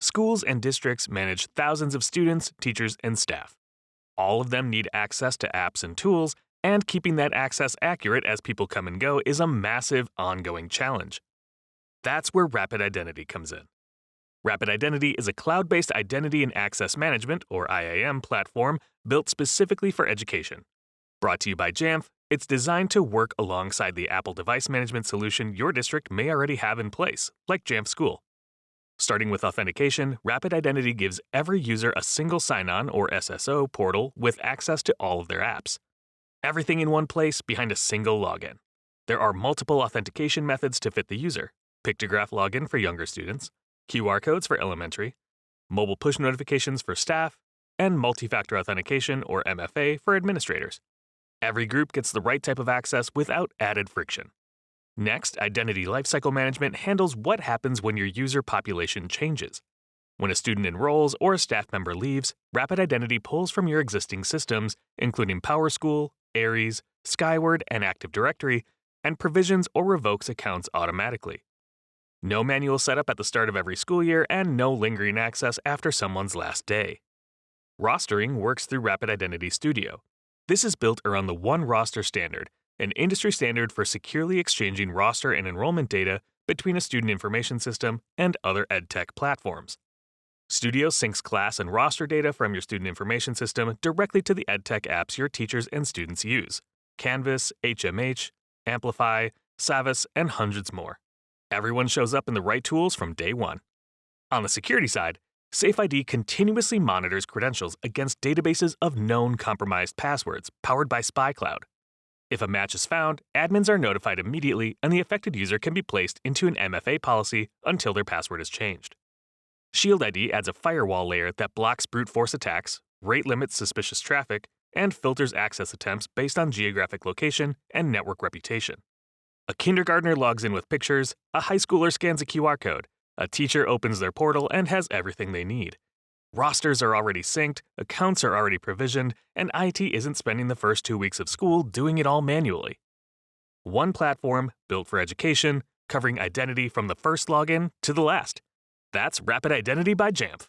Schools and districts manage thousands of students, teachers, and staff. All of them need access to apps and tools, and keeping that access accurate as people come and go is a massive, ongoing challenge. That's where Rapid Identity comes in. Rapid Identity is a cloud-based identity and access management, or IAM, platform built specifically for education. Brought to you by Jamf, it's designed to work alongside the Apple device management solution your district may already have in place, like Jamf School. Starting with authentication, Rapid Identity gives every user a single sign-on, or SSO, portal with access to all of their apps. Everything in one place behind a single login. There are multiple authentication methods to fit the user: pictograph login for younger students, QR codes for elementary, mobile push notifications for staff, and multi-factor authentication, or MFA, for administrators. Every group gets the right type of access without added friction. Next, Identity Lifecycle Management handles what happens when your user population changes. When a student enrolls or a staff member leaves, Rapid Identity pulls from your existing systems, including PowerSchool, Aries, Skyward, and Active Directory, and provisions or revokes accounts automatically. No manual setup at the start of every school year, and no lingering access after someone's last day. Rostering works through Rapid Identity Studio. This is built around the One Roster standard, an industry standard for securely exchanging roster and enrollment data between a student information system and other EdTech platforms. Studio syncs class and roster data from your student information system directly to the EdTech apps your teachers and students use: Canvas, HMH, Amplify, Savvis, and hundreds more. Everyone shows up in the right tools from day one. On the security side, SafeID continuously monitors credentials against databases of known compromised passwords powered by SpyCloud. If a match is found, admins are notified immediately, and the affected user can be placed into an MFA policy until their password is changed. Shield ID adds a firewall layer that blocks brute force attacks, rate limits suspicious traffic, and filters access attempts based on geographic location and network reputation. A kindergartner logs in with pictures, a high schooler scans a QR code, a teacher opens their portal and has everything they need. Rosters are already synced, accounts are already provisioned, and IT isn't spending the first 2 weeks of school doing it all manually. One platform built for education, covering identity from the first login to the last. That's Rapid Identity by Jamf.